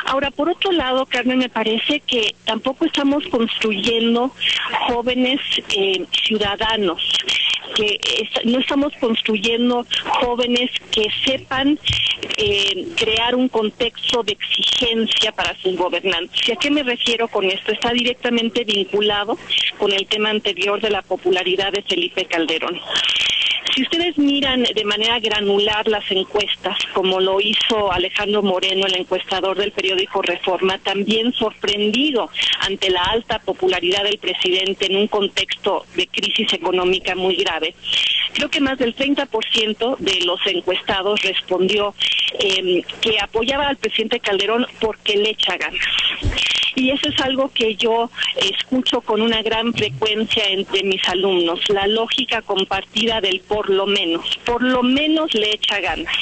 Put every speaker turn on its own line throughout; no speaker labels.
Ahora, por otro lado, Carmen, me parece que tampoco estamos construyendo jóvenes ciudadanos, no estamos construyendo jóvenes que sepan crear un contexto de exigencia para sus gobernantes. ¿Y a qué me refiero con esto? Está directamente vinculado con el tema anterior de la popularidad de Felipe Calderón. Si ustedes miran de manera granular las encuestas, como lo hizo Alejandro Moreno, el encuestador del periódico Reforma, también sorprendido ante la alta popularidad del presidente en un contexto de crisis económica muy grave, creo que más del 30% de los encuestados respondió que apoyaba al presidente Calderón porque le echa ganas. Y eso es algo que yo escucho con una gran frecuencia entre mis alumnos, la lógica compartida del por lo menos le echa ganas.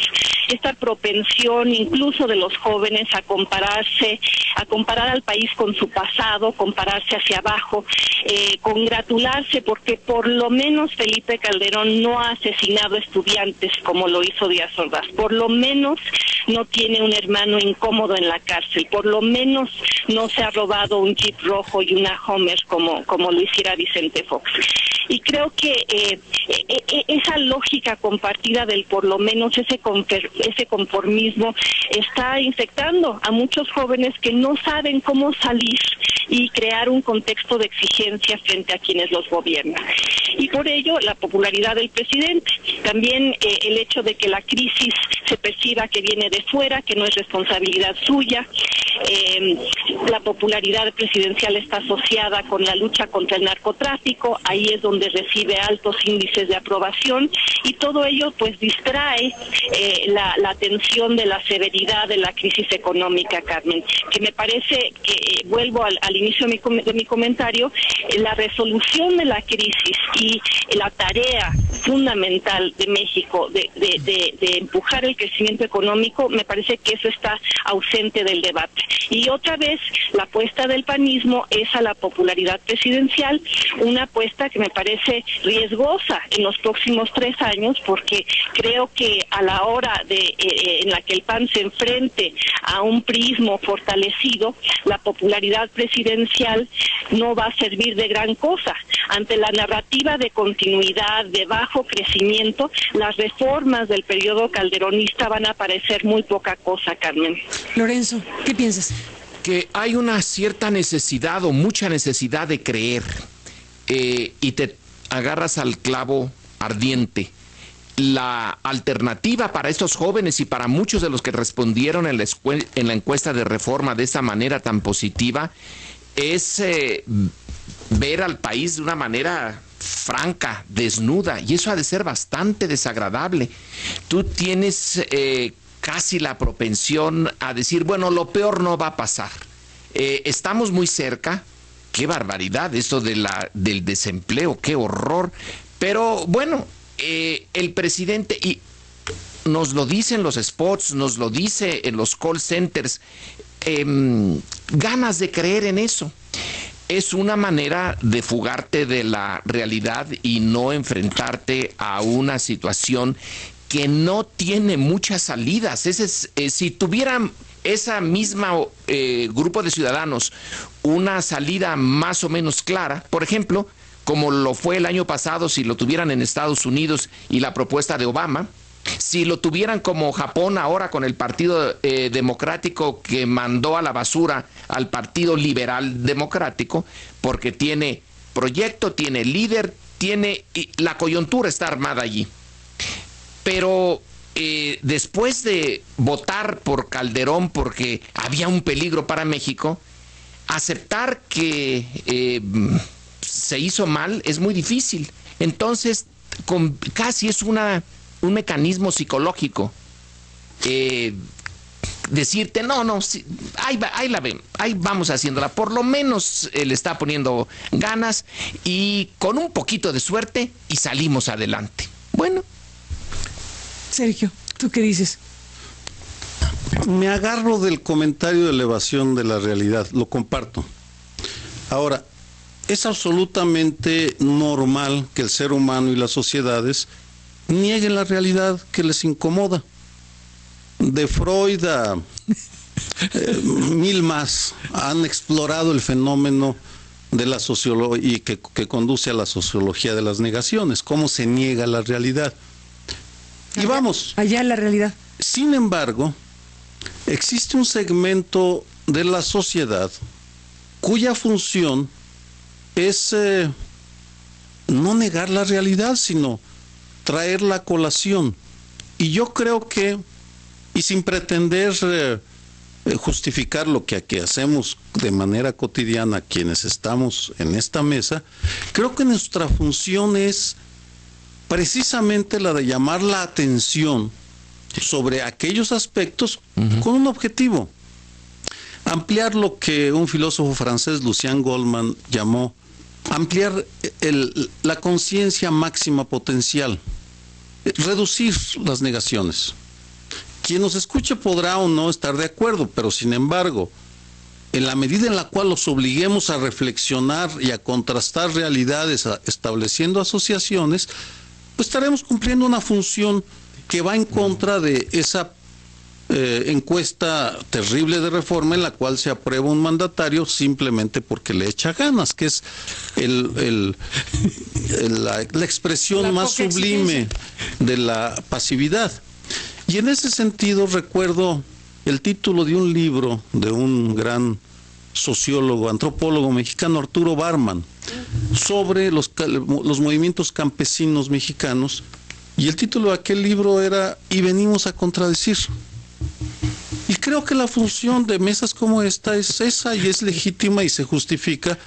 Esta propensión incluso de los jóvenes a comparar al país con su pasado, compararse hacia abajo, congratularse porque por lo menos Felipe Calderón no ha asesinado estudiantes como lo hizo Díaz Ordaz, por lo menos no tiene un hermano incómodo en la cárcel, por lo menos no se ha robado un Jeep rojo y una Homer como lo hiciera Vicente Fox. Y creo que esa lógica compartida del por lo menos, ese conformismo, está infectando a muchos jóvenes que no saben cómo salir y crear un contexto de exigencia frente a quienes los gobiernan. Y por ello, la popularidad del presidente. También el hecho de que la crisis se perciba que viene de fuera, que no es responsabilidad suya. La popularidad presidencial está asociada con la lucha contra el narcotráfico, ahí es donde recibe altos índices de aprobación, y todo ello pues distrae la atención de la severidad de la crisis económica, Carmen, que me parece que, vuelvo al inicio de mi comentario, la resolución de la crisis y la tarea fundamental de México de empujar el crecimiento económico, me parece que eso está ausente del debate. Y otra vez, la apuesta del panismo es a la popularidad presidencial, una apuesta que me parece riesgosa en los próximos 3 años, porque creo que a la hora en la que el PAN se enfrente a un prismo fortalecido, la popularidad presidencial no va a servir de gran cosa. Ante la narrativa de continuidad, de bajo crecimiento, las reformas del periodo calderonista van a parecer muy poca cosa, Carmen.
Lorenzo, ¿qué piensas?
Que hay una cierta necesidad o mucha necesidad de creer, y te agarras al clavo ardiente. La alternativa para estos jóvenes y para muchos de los que respondieron en la encuesta de Reforma de esa manera tan positiva es ver al país de una manera franca, desnuda, y eso ha de ser bastante desagradable. Tú tienes casi la propensión a decir, bueno, lo peor no va a pasar. Estamos muy cerca. Qué barbaridad eso del desempleo, qué horror. Pero bueno, el presidente, y nos lo dicen los spots, nos lo dice en los call centers, ganas de creer en eso. Es una manera de fugarte de la realidad y no enfrentarte a una situación que no tiene muchas salidas. Si tuvieran esa misma grupo de ciudadanos una salida más o menos clara, por ejemplo, como lo fue el año pasado, si lo tuvieran en Estados Unidos y la propuesta de Obama, si lo tuvieran como Japón ahora con el Partido Democrático que mandó a la basura al Partido Liberal Democrático, porque tiene proyecto, tiene líder, y la coyuntura está armada allí. Pero después de votar por Calderón porque había un peligro para México, aceptar que se hizo mal es muy difícil. Entonces, casi es un mecanismo psicológico. Decirte, no, sí, ahí la ven, ahí vamos haciéndola. Por lo menos le está poniendo ganas y con un poquito de suerte y salimos adelante. Bueno.
Sergio, ¿tú qué dices?
Me agarro del comentario de elevación de la realidad, lo comparto. Ahora, es absolutamente normal que el ser humano y las sociedades nieguen la realidad que les incomoda. De Freud mil más han explorado el fenómeno de la sociología y que conduce a la sociología de las negaciones, cómo se niega la realidad. Y vamos,
allá en la realidad.
sin embargo, existe un segmento de la sociedad cuya función es no negar la realidad, sino traerla a colación. Y yo creo que, y sin pretender justificar lo que aquí hacemos de manera cotidiana quienes estamos en esta mesa, creo que nuestra función es precisamente la de llamar la atención sobre aquellos aspectos con un objetivo: ampliar lo que un filósofo francés, Lucien Goldman, llamó ampliar la conciencia máxima potencial, reducir las negaciones. Quien nos escuche podrá o no estar de acuerdo, pero sin embargo, en la medida en la cual los obliguemos a reflexionar y a contrastar realidades, estableciendo asociaciones, pues estaremos cumpliendo una función que va en contra de esa encuesta terrible de Reforma en la cual se aprueba un mandatario simplemente porque le echa ganas, que es la expresión más sublime de la pasividad. Y en ese sentido recuerdo el título de un libro de un gran sociólogo, antropólogo mexicano, Arturo Barman, sobre los movimientos campesinos mexicanos, y el título de aquel libro era "Y venimos a contradecir". Y creo que la función de mesas como esta es esa, y es legítima y se justifica.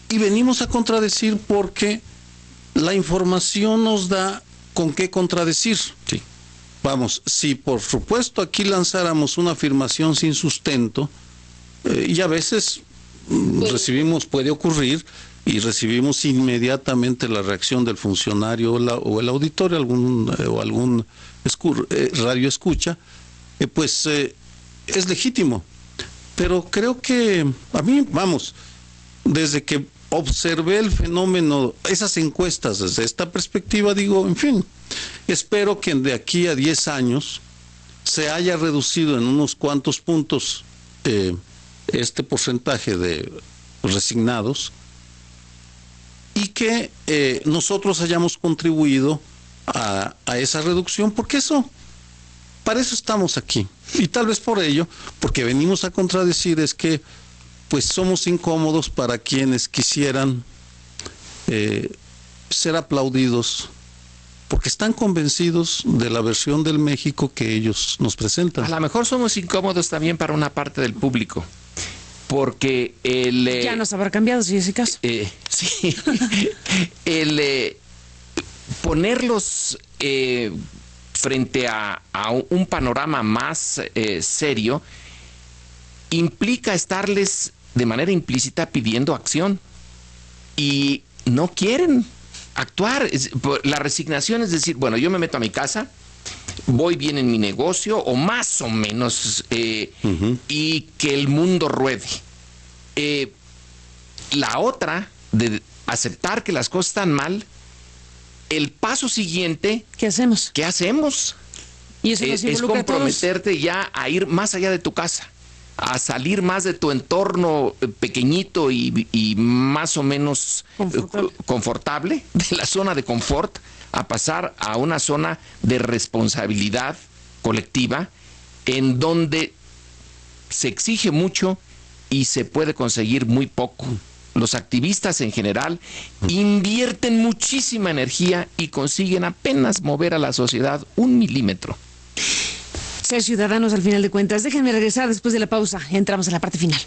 Y venimos a contradecir porque la información nos da con qué contradecir.
Sí.
Vamos, si por supuesto aquí lanzáramos una afirmación sin sustento, y a veces puede ocurrir, y recibimos inmediatamente la reacción del funcionario o el auditorio, algún radio escucha, pues es legítimo. Pero creo que a mí, vamos, desde que observé el fenómeno, esas encuestas desde esta perspectiva, digo, en fin, espero que de aquí a 10 años se haya reducido en unos cuantos puntos este porcentaje de resignados, y que nosotros hayamos contribuido a esa reducción, porque para eso estamos aquí. Y tal vez por ello, porque venimos a contradecir, es que pues somos incómodos para quienes quisieran ser aplaudidos, porque están convencidos de la versión del México que ellos nos presentan.
A lo mejor somos incómodos también para una parte del público, porque
ya nos habrá cambiado, si es el caso.
Sí, ponerlos frente a un panorama más serio implica estarles de manera implícita pidiendo acción, y no quieren actuar. La resignación es decir, bueno, yo me meto a mi casa, voy bien en mi negocio, o más o menos, y que el mundo ruede. La otra, de aceptar que las cosas están mal, el paso siguiente,
¿qué hacemos?
¿Qué hacemos?
Y eso nos
es
involucra a todos.
comprometerte ya a ir más allá de tu casa, a salir más de tu entorno pequeñito y más o menos confortable, de la zona de confort, a pasar a una zona de responsabilidad colectiva, en donde se exige mucho y se puede conseguir muy poco. Los activistas en general invierten muchísima energía y consiguen apenas mover a la sociedad 1 milímetro.
Ser ciudadanos al final de cuentas. Déjenme regresar después de la pausa. Entramos en la parte final.